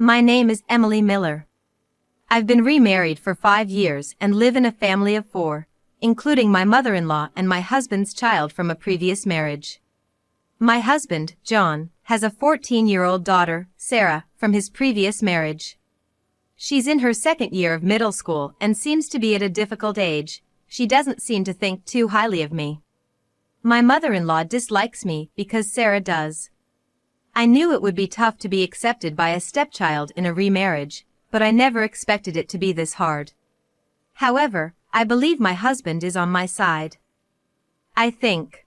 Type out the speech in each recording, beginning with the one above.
My name is Emily Miller. I've been remarried for 5 years and live in a family of 4, including my mother-in-law and my husband's child from a previous marriage. My husband, John, has a 14-year-old daughter, Sarah, from his previous marriage. She's in her 2nd year of middle school and seems to be at a difficult age. She doesn't seem to think too highly of me. My mother-in-law dislikes me because Sarah does. I knew it would be tough to be accepted by a stepchild in a remarriage, but I never expected it to be this hard. However, I believe my husband is on my side. I think.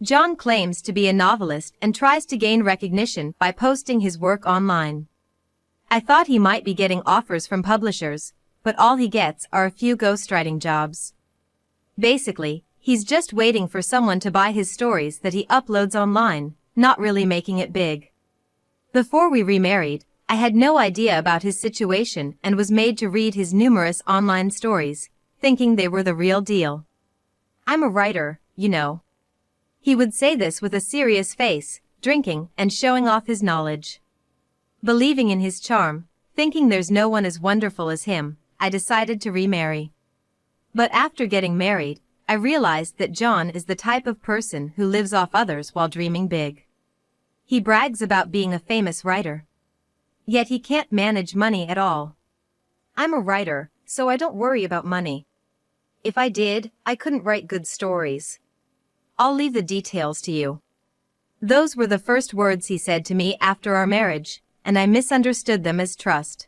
John claims to be a novelist and tries to gain recognition by posting his work online. I thought he might be getting offers from publishers, but all he gets are a few ghostwriting jobs. Basically, he's just waiting for someone to buy his stories that he uploads online, not really making it big. Before we remarried, I had no idea about his situation and was made to read his numerous online stories, thinking they were the real deal. I'm a writer, you know. He would say this with a serious face, drinking and showing off his knowledge. Believing in his charm, thinking there's no one as wonderful as him, I decided to remarry. But after getting married, I realized that John is the type of person who lives off others while dreaming big. He brags about being a famous writer. Yet he can't manage money at all. I'm a writer, so I don't worry about money. If I did, I couldn't write good stories. I'll leave the details to you. Those were the first words he said to me after our marriage, and I misunderstood them as trust.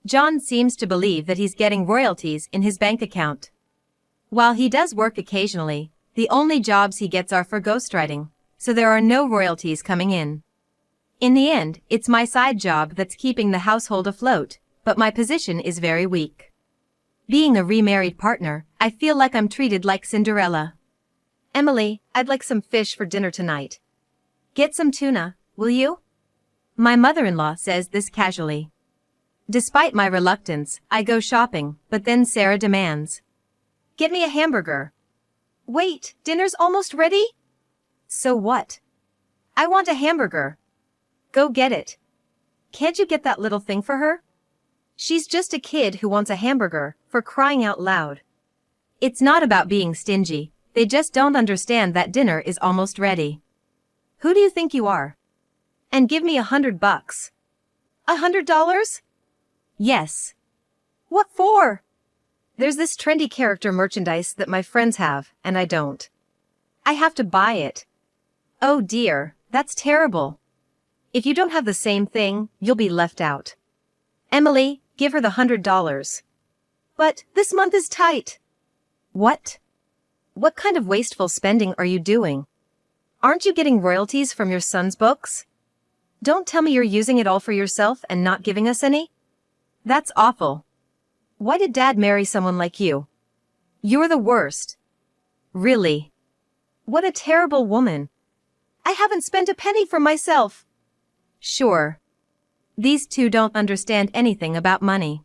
John seems to believe that he's getting royalties in his bank account. While he does work occasionally, the only jobs he gets are for ghostwriting, so there are no royalties coming in. In the end, it's my side job that's keeping the household afloat, but my position is very weak. Being a remarried partner, I feel like I'm treated like Cinderella. Emily, I'd like some fish for dinner tonight. Get some tuna, will you? My mother-in-law says this casually. Despite my reluctance, I go shopping, but then Sarah demands. Get me a hamburger. Wait, dinner's almost ready? So what? I want a hamburger. Go get it. Can't you get that little thing for her? She's just a kid who wants a hamburger, for crying out loud. It's not about being stingy, they just don't understand that dinner is almost ready. Who do you think you are? And give me $100. $100? Yes. What for? There's this trendy character merchandise that my friends have, and I don't. I have to buy it. Oh dear, that's terrible. If you don't have the same thing, you'll be left out. Emily, give her the $100. But this month is tight. What? What kind of wasteful spending are you doing? Aren't you getting royalties from your son's books? Don't tell me you're using it all for yourself and not giving us any? That's awful. Why did Dad marry someone like you? You're the worst. Really? What a terrible woman. I haven't spent a penny for myself. Sure. These two don't understand anything about money.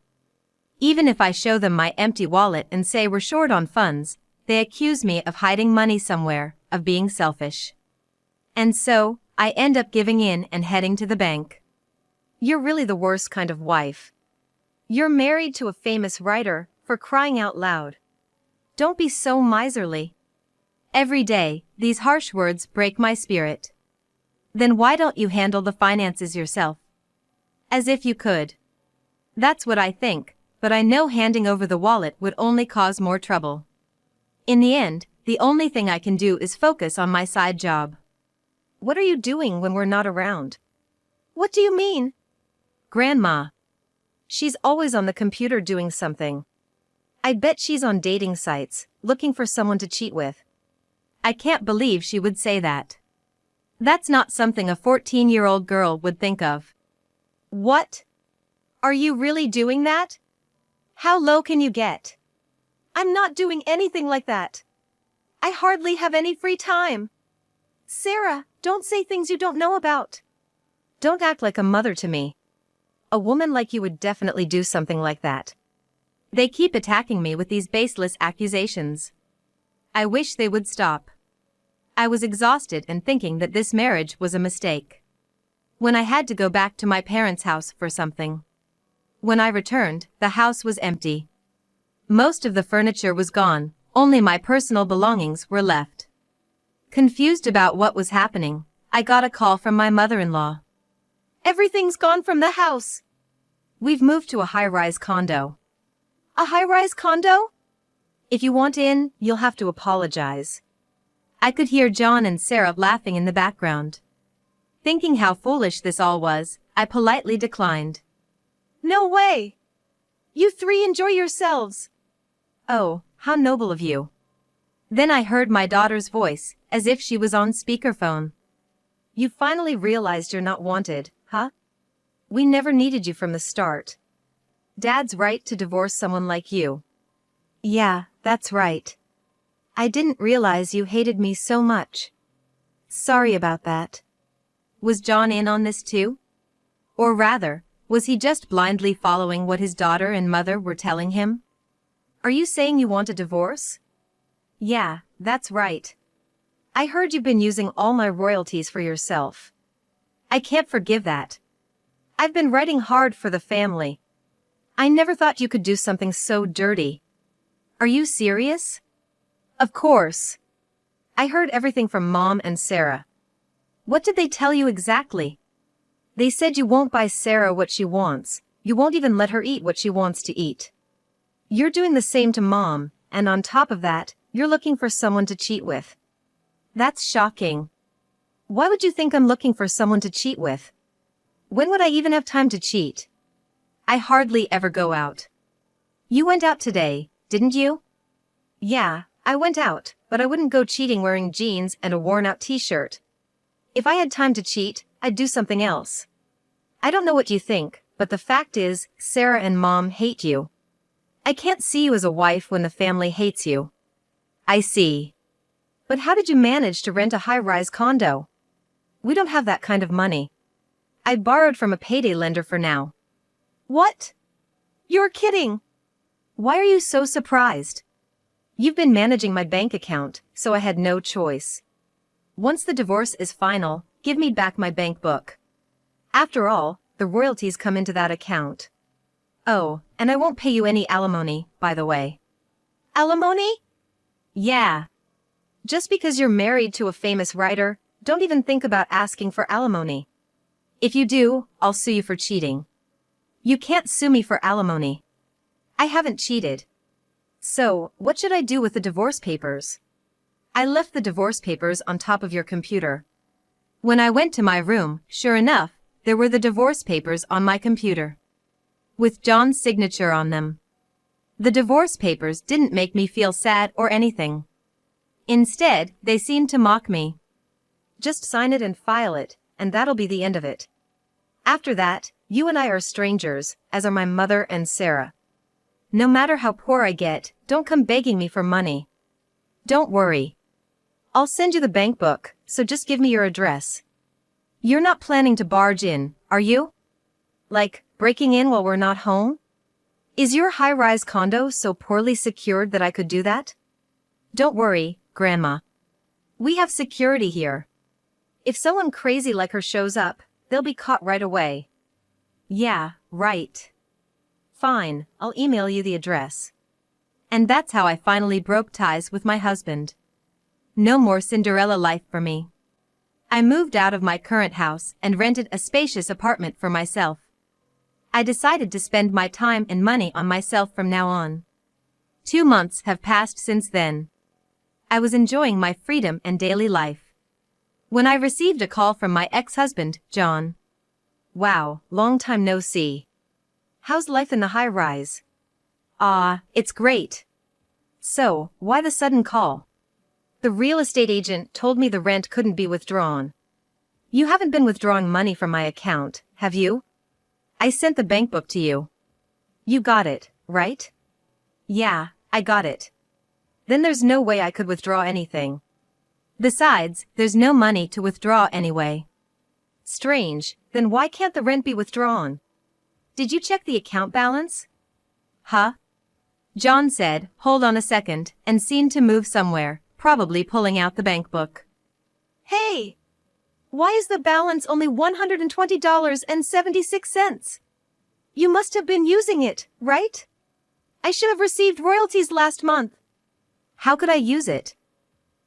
Even if I show them my empty wallet and say we're short on funds, they accuse me of hiding money somewhere, of being selfish. And so, I end up giving in and heading to the bank. You're really the worst kind of wife. You're married to a famous writer, for crying out loud. Don't be so miserly. Every day, these harsh words break my spirit. Then why don't you handle the finances yourself? As if you could. That's what I think, but I know handing over the wallet would only cause more trouble. In the end, the only thing I can do is focus on my side job. What are you doing when we're not around? What do you mean? Grandma. She's always on the computer doing something. I bet she's on dating sites, looking for someone to cheat with. I can't believe she would say that. That's not something a 14-year-old girl would think of. What? Are you really doing that? How low can you get? I'm not doing anything like that. I hardly have any free time. Sarah, don't say things you don't know about. Don't act like a mother to me. A woman like you would definitely do something like that. They keep attacking me with these baseless accusations. I wish they would stop. I was exhausted and thinking that this marriage was a mistake. when I had to go back to my parents' house for something. When I returned, the house was empty. Most of the furniture was gone, only my personal belongings were left. Confused about what was happening, I got a call from my mother-in-law. "Everything's gone from the house. We've moved to a high-rise condo." "A high-rise condo? If you want in, you'll have to apologize." I could hear John and Sarah laughing in the background. Thinking how foolish this all was, I politely declined. "No way! You three enjoy yourselves." "Oh, how noble of you." Then I heard my daughter's voice, as if she was on speakerphone. "You finally realized you're not wanted, huh? We never needed you from the start. Dad's right to divorce someone like you." "Yeah, that's right. I didn't realize you hated me so much. Sorry about that." Was John in on this too? Or rather, was he just blindly following what his daughter and mother were telling him? "Are you saying you want a divorce?" "Yeah, that's right. I heard you've been using all my royalties for yourself. I can't forgive that. I've been writing hard for the family. I never thought you could do something so dirty." "Are you serious?" "Of course. I heard everything from Mom and Sarah." "What did they tell you exactly?" "They said you won't buy Sarah what she wants, you won't even let her eat what she wants to eat. You're doing the same to Mom, and on top of that, you're looking for someone to cheat with." "That's shocking. Why would you think I'm looking for someone to cheat with? When would I even have time to cheat? I hardly ever go out." "You went out today, didn't you?" "Yeah, I went out, but I wouldn't go cheating wearing jeans and a worn-out t-shirt. If I had time to cheat, I'd do something else. I don't know what you think, but the fact is, Sarah and Mom hate you. I can't see you as a wife when the family hates you." "I see. But how did you manage to rent a high-rise condo?" "We don't have that kind of money. I borrowed from a payday lender for now." "What? You're kidding. Why are you so surprised?" "You've been managing my bank account, so I had no choice. Once the divorce is final, give me back my bank book. After all, the royalties come into that account. Oh, and I won't pay you any alimony, by the way." "Alimony?" "Yeah. Just because you're married to a famous writer, don't even think about asking for alimony. If you do, I'll sue you for cheating." "You can't sue me for alimony. I haven't cheated." "So, what should I do with the divorce papers?" "I left the divorce papers on top of your computer." When I went to my room, sure enough, there were the divorce papers on my computer, with John's signature on them. The divorce papers didn't make me feel sad or anything. Instead, they seemed to mock me. "Just sign it and file it, and that'll be the end of it. After that, you and I are strangers, as are my mother and Sarah. No matter how poor I get, don't come begging me for money. Don't worry. I'll send you the bank book, so just give me your address." "You're not planning to barge in, are you? Like, breaking in while we're not home? Is your high-rise condo so poorly secured that I could do that?" "Don't worry, Grandma. We have security here. If someone crazy like her shows up, they'll be caught right away." "Yeah, right. Fine, I'll email you the address." And that's how I finally broke ties with my husband. No more Cinderella life for me. I moved out of my current house and rented a spacious apartment for myself. I decided to spend my time and money on myself from now on. 2 months have passed since then. I was enjoying my freedom and daily life when I received a call from my ex-husband, John. "Wow, long time no see. How's life in the high-rise?" "Ah, it's great." "So, why the sudden call?" "The real estate agent told me the rent couldn't be withdrawn." "You haven't been withdrawing money from my account, have you? I sent the bank book to you." "You got it, right?" "Yeah, I got it." "Then there's no way I could withdraw anything. Besides, there's no money to withdraw anyway." "Strange, then why can't the rent be withdrawn? Did you check the account balance?" "Huh?" John said, "Hold on a second," and seemed to move somewhere, probably pulling out the bank book. "Hey! Why is the balance only $120.76? You must have been using it, right? I should have received royalties last month. How could I use it?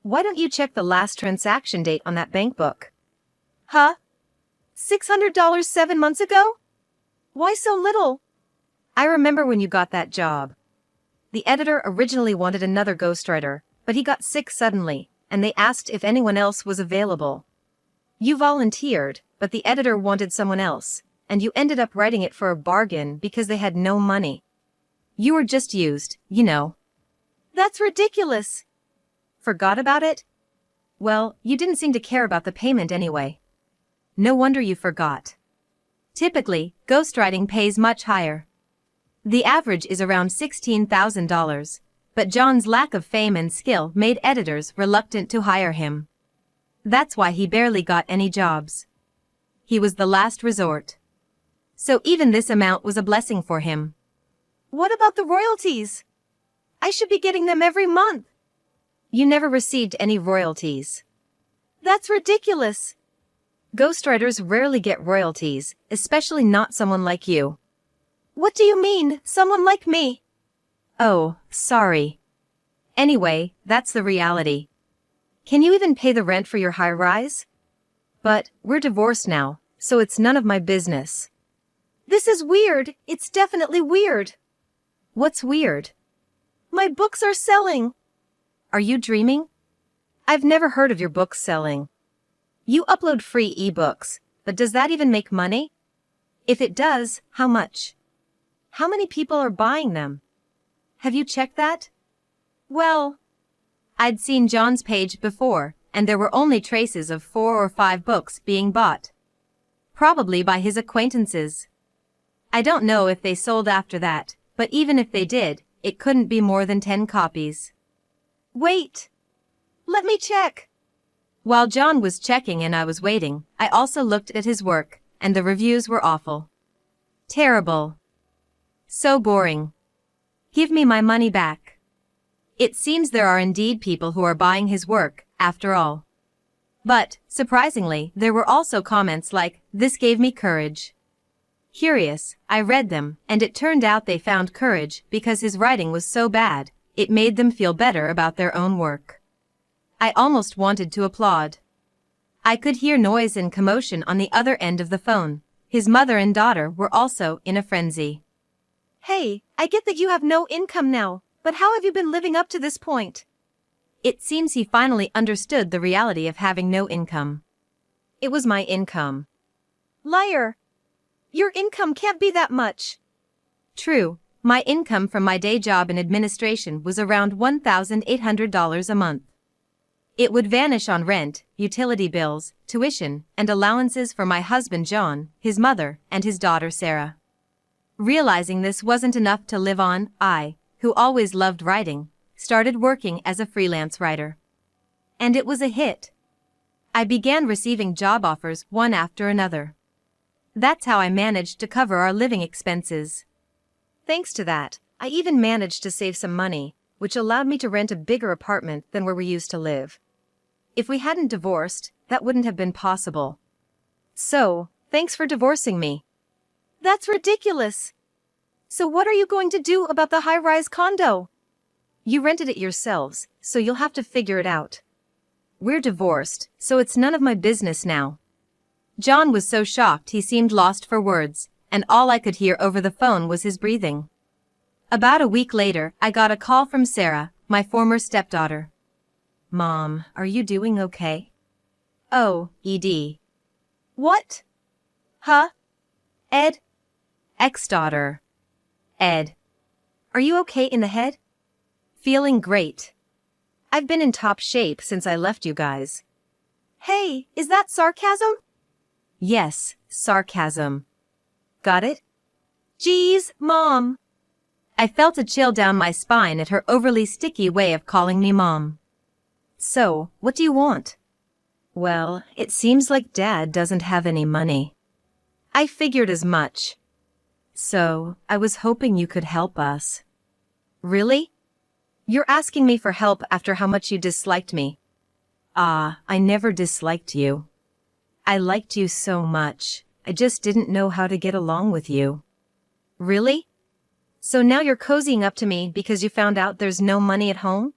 Why don't you check the last transaction date on that bank book? Huh? $600 7 months ago? Why so little? I remember when you got that job. The editor originally wanted another ghostwriter, but he got sick suddenly, and they asked if anyone else was available. You volunteered, but the editor wanted someone else, and you ended up writing it for a bargain because they had no money. You were just used, you know. That's ridiculous. Forgot about it? Well, you didn't seem to care about the payment anyway. No wonder you forgot. Typically, ghostwriting pays much higher. The average is around $16,000, but John's lack of fame and skill made editors reluctant to hire him. That's why he barely got any jobs. He was the last resort. So even this amount was a blessing for him. What about the royalties? I should be getting them every month. You never received any royalties. That's ridiculous. Ghostwriters rarely get royalties, especially not someone like you. What do you mean, someone like me? Oh, sorry. Anyway, that's the reality. Can you even pay the rent for your high-rise? But we're divorced now, so it's none of my business. This is weird. It's definitely weird. What's weird? My books are selling. Are you dreaming? I've never heard of your books selling. You upload free ebooks, but does that even make money? If it does, how much? How many people are buying them? Have you checked that? Well, I'd seen John's page before, and there were only traces of 4 or 5 books being bought. Probably by his acquaintances. I don't know if they sold after that, but even if they did, it couldn't be more than 10 copies. Wait! Let me check! While John was checking and I was waiting, I also looked at his work, and the reviews were awful. Terrible. So boring. Give me my money back. It seems there are indeed people who are buying his work, after all. But, surprisingly, there were also comments like, "This gave me courage." Curious, I read them, and it turned out they found courage because his writing was so bad, it made them feel better about their own work. I almost wanted to applaud. I could hear noise and commotion on the other end of the phone. His mother and daughter were also in a frenzy. Hey, I get that you have no income now, but how have you been living up to this point? It seems he finally understood the reality of having no income. It was my income. Liar! Your income can't be that much. True, my income from my day job in administration was around $1,800 a month. It would vanish on rent, utility bills, tuition, and allowances for my husband John, his mother, and his daughter Sarah. Realizing this wasn't enough to live on, I, who always loved writing, started working as a freelance writer. And it was a hit. I began receiving job offers one after another. That's how I managed to cover our living expenses. Thanks to that, I even managed to save some money, which allowed me to rent a bigger apartment than where we used to live. If we hadn't divorced, that wouldn't have been possible. So, thanks for divorcing me. That's ridiculous. So what are you going to do about the high-rise condo? You rented it yourselves, so you'll have to figure it out. We're divorced, so it's none of my business now. John was so shocked he seemed lost for words, and all I could hear over the phone was his breathing. About a week later, I got a call from Sarah, my former stepdaughter. Mom, are you doing okay? Oh, Ed. What? Huh? Ed? Ex-daughter. Ed. Are you okay in the head? Feeling great. I've been in top shape since I left you guys. Hey, is that sarcasm? Yes, sarcasm. Got it? Geez, Mom. I felt a chill down my spine at her overly sticky way of calling me Mom. So, what do you want? Well, it seems like Dad doesn't have any money. I figured as much. So, I was hoping you could help us. Really? You're asking me for help after how much you disliked me. I never disliked you. I liked you so much. I just didn't know how to get along with you. Really? So now you're cozying up to me because you found out there's no money at home?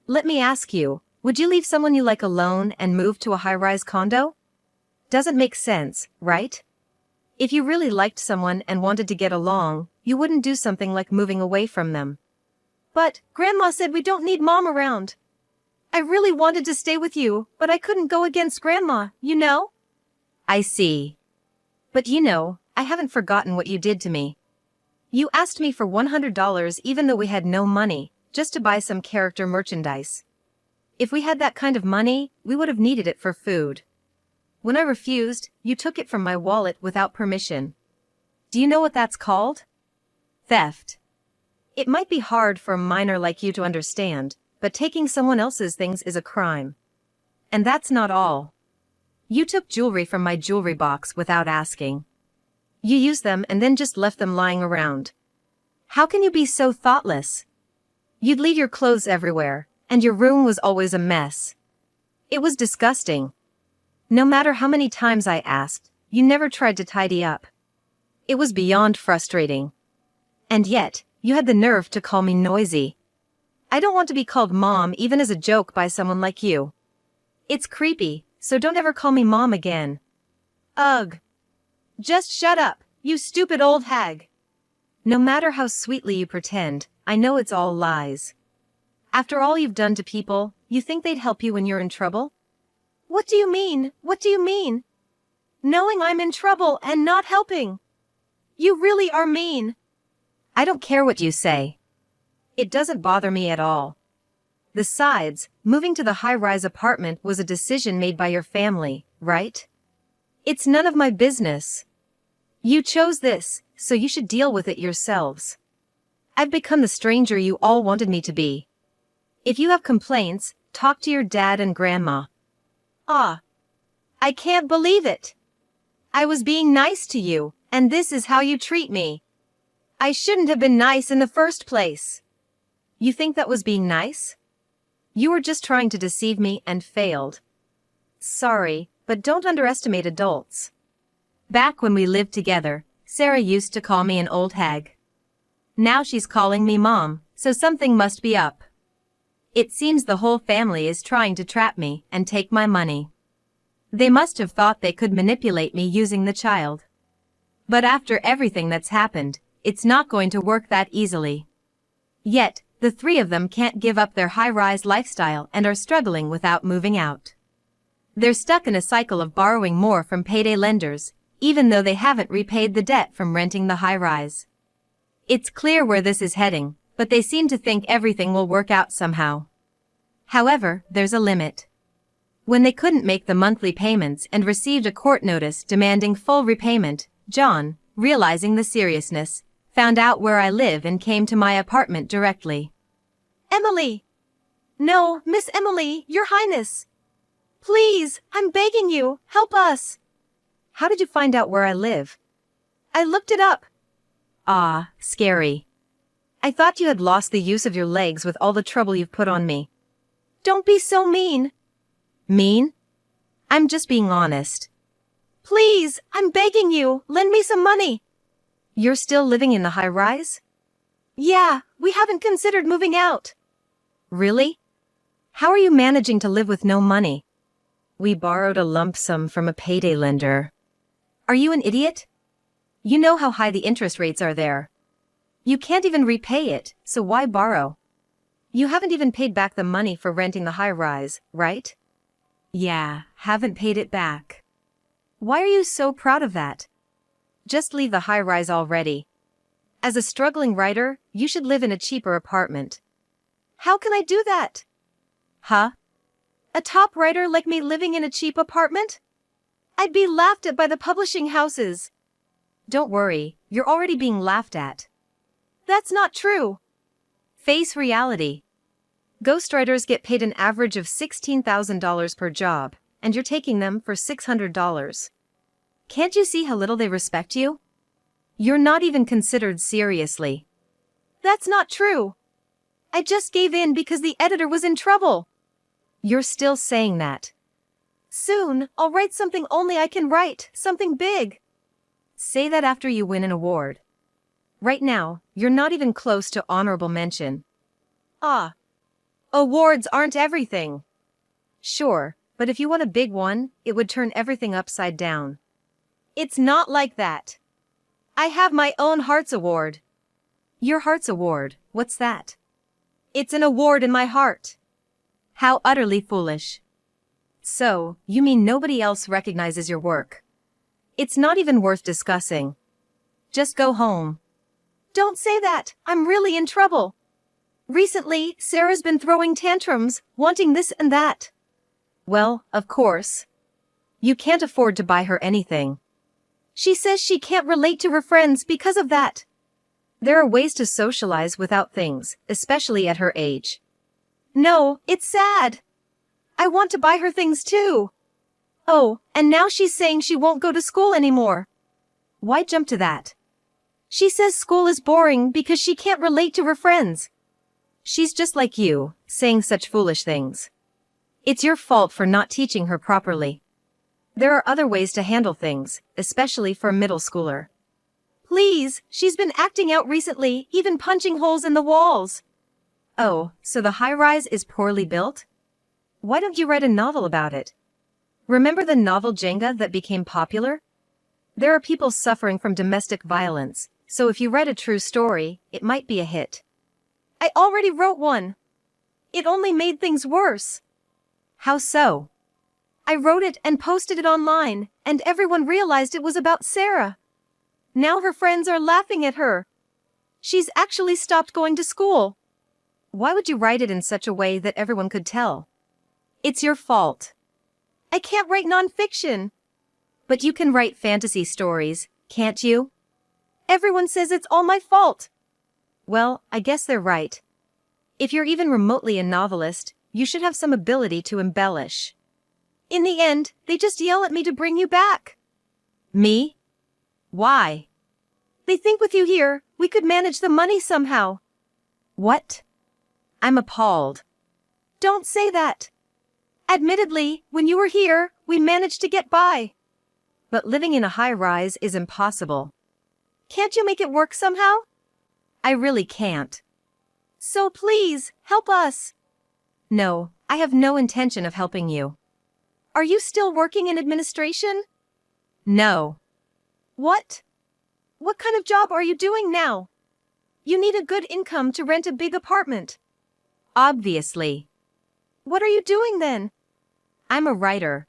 Let me ask you, would you leave someone you like alone and move to a high-rise condo? Doesn't make sense, right? If you really liked someone and wanted to get along, you wouldn't do something like moving away from them. But Grandma said we don't need Mom around. I really wanted to stay with you, but I couldn't go against Grandma, you know? I see. But I haven't forgotten what you did to me. You asked me for $100 even though we had no money, just to buy some character merchandise. If we had that kind of money, we would have needed it for food. When I refused, you took it from my wallet without permission. Do you know what that's called? Theft. It might be hard for a minor like you to understand, but taking someone else's things is a crime. And that's not all. You took jewelry from my jewelry box without asking. You used them and then just left them lying around. How can you be so thoughtless? You'd leave your clothes everywhere, and your room was always a mess. It was disgusting. No matter how many times I asked, you never tried to tidy up. It was beyond frustrating. And yet, you had the nerve to call me noisy. I don't want to be called Mom even as a joke by someone like you. It's creepy, so don't ever call me Mom again. Ugh. Just shut up, you stupid old hag. No matter how sweetly you pretend, I know it's all lies. After all you've done to people, you think they'd help you when you're in trouble? What do you mean? What do you mean? Knowing I'm in trouble and not helping. You really are mean. I don't care what you say. It doesn't bother me at all. Besides, moving to the high-rise apartment was a decision made by your family, right? It's none of my business. You chose this, so you should deal with it yourselves. I've become the stranger you all wanted me to be. If you have complaints, talk to your dad and Grandma. Ah. I can't believe it. I was being nice to you, and this is how you treat me. I shouldn't have been nice in the first place. You think that was being nice? You were just trying to deceive me and failed. Sorry, but don't underestimate adults. Back when we lived together, Sarah used to call me an old hag. Now she's calling me Mom, so something must be up. It seems the whole family is trying to trap me and take my money. They must have thought they could manipulate me using the child. But after everything that's happened, it's not going to work that easily. Yet, the three of them can't give up their high-rise lifestyle and are struggling without moving out. They're stuck in a cycle of borrowing more from payday lenders, even though they haven't repaid the debt from renting the high-rise. It's clear where this is heading, but they seem to think everything will work out somehow. However, there's a limit. When they couldn't make the monthly payments and received a court notice demanding full repayment, John, realizing the seriousness, found out where I live and came to my apartment directly. Emily! No, Miss Emily, Your Highness! Please, I'm begging you, help us! How did you find out where I live? I looked it up. Ah, scary. I thought you had lost the use of your legs with all the trouble you've put on me. Don't be so mean. Mean? I'm just being honest. Please, I'm begging you, lend me some money. You're still living in the high-rise? Yeah, we haven't considered moving out. Really? How are you managing to live with no money? We borrowed a lump sum from a payday lender. Are you an idiot? You know how high the interest rates are there. You can't even repay it, so why borrow? You haven't even paid back the money for renting the high-rise, right? Yeah, haven't paid it back. Why are you so proud of that? Just leave the high-rise already. As a struggling writer, you should live in a cheaper apartment. How can I do that? Huh? A top writer like me living in a cheap apartment? I'd be laughed at by the publishing houses. Don't worry, you're already being laughed at. That's not true. Face reality. Ghostwriters get paid an average of $16,000 per job, and you're taking them for $600. Can't you see how little they respect you? You're not even considered seriously. That's not true. I just gave in because the editor was in trouble. You're still saying that. Soon, I'll write something only I can write, something big. Say that after you win an award. Right now, you're not even close to honorable mention. Ah. Awards aren't everything. Sure, but if you won a big one, it would turn everything upside down. It's not like that. I have my own Hearts Award. Your Hearts Award, what's that? It's an award in my heart. How utterly foolish. So, you mean nobody else recognizes your work? It's not even worth discussing. Just go home. Don't say that, I'm really in trouble. Recently, Sarah's been throwing tantrums, wanting this and that. Well, of course. You can't afford to buy her anything. She says she can't relate to her friends because of that. There are ways to socialize without things, especially at her age. No, it's sad. I want to buy her things too. Oh, and now she's saying she won't go to school anymore. Why jump to that? She says school is boring because she can't relate to her friends. She's just like you, saying such foolish things. It's your fault for not teaching her properly. There are other ways to handle things, especially for a middle schooler. Please, she's been acting out recently, even punching holes in the walls. Oh, so the high-rise is poorly built? Why don't you write a novel about it? Remember the novel Jenga that became popular? There are people suffering from domestic violence, so if you read a true story, it might be a hit. I already wrote one. It only made things worse. How so? I wrote it and posted it online, and everyone realized it was about Sarah. Now her friends are laughing at her. She's actually stopped going to school. Why would you write it in such a way that everyone could tell? It's your fault. I can't write nonfiction. But you can write fantasy stories, can't you? Everyone says it's all my fault. Well, I guess they're right. If you're even remotely a novelist, you should have some ability to embellish. In the end, they just yell at me to bring you back. Me? Why? They think with you here, we could manage the money somehow. What? I'm appalled. Don't say that. Admittedly, when you were here, we managed to get by. But living in a high-rise is impossible. Can't you make it work somehow? I really can't. So please, help us. No, I have no intention of helping you. Are you still working in administration? No. What? What kind of job are you doing now? You need a good income to rent a big apartment. Obviously. What are you doing then? I'm a writer.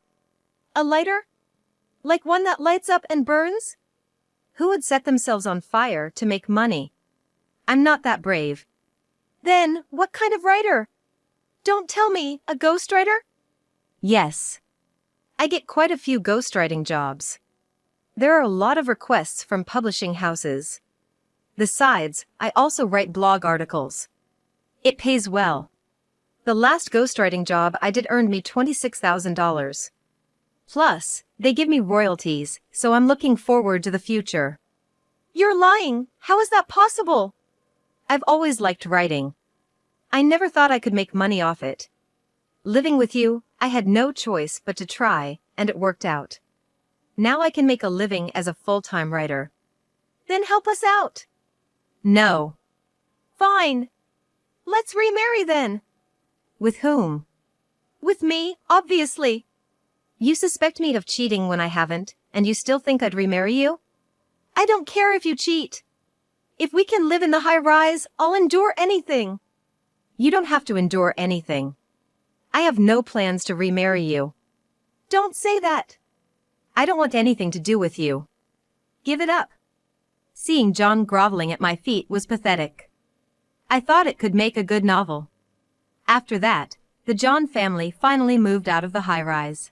A lighter? Like one that lights up and burns? Who would set themselves on fire to make money? I'm not that brave. Then, what kind of writer? Don't tell me, a ghostwriter? Yes. I get quite a few ghostwriting jobs. There are a lot of requests from publishing houses. Besides, I also write blog articles. It pays well. The last ghostwriting job I did earned me $26,000. Plus, they give me royalties, so I'm looking forward to the future. You're lying. How is that possible? I've always liked writing. I never thought I could make money off it. Living with you, I had no choice but to try, and it worked out. Now I can make a living as a full-time writer. Then help us out. No. Fine. Let's remarry then. With whom? With me, obviously. You suspect me of cheating when I haven't, and you still think I'd remarry you? I don't care if you cheat. If we can live in the high-rise, I'll endure anything. You don't have to endure anything. I have no plans to remarry you. Don't say that. I don't want anything to do with you. Give it up. Seeing John groveling at my feet was pathetic. I thought it could make a good novel. After that, the John family finally moved out of the high-rise.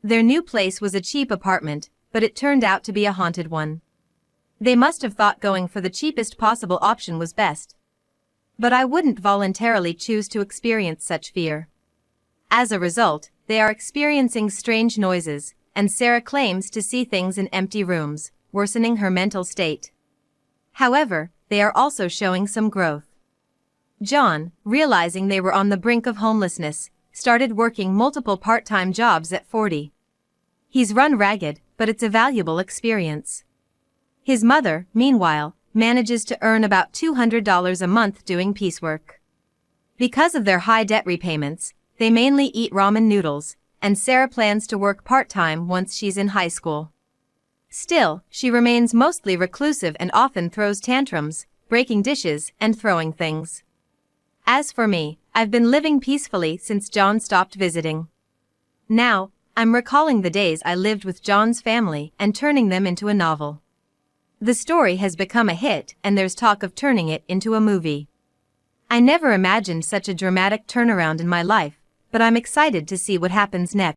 Their new place was a cheap apartment, but it turned out to be a haunted one. They must have thought going for the cheapest possible option was best. But I wouldn't voluntarily choose to experience such fear. As a result, they are experiencing strange noises, and Sarah claims to see things in empty rooms, worsening her mental state. However, they are also showing some growth. John, realizing they were on the brink of homelessness, started working multiple part-time jobs at 40. He's run ragged, but it's a valuable experience. His mother, meanwhile, manages to earn about $200 a month doing piecework. Because of their high debt repayments, they mainly eat ramen noodles, and Sarah plans to work part-time once she's in high school. Still, she remains mostly reclusive and often throws tantrums, breaking dishes and throwing things. As for me, I've been living peacefully since John stopped visiting. Now, I'm recalling the days I lived with John's family and turning them into a novel. The story has become a hit and there's talk of turning it into a movie. I never imagined such a dramatic turnaround in my life, but I'm excited to see what happens next.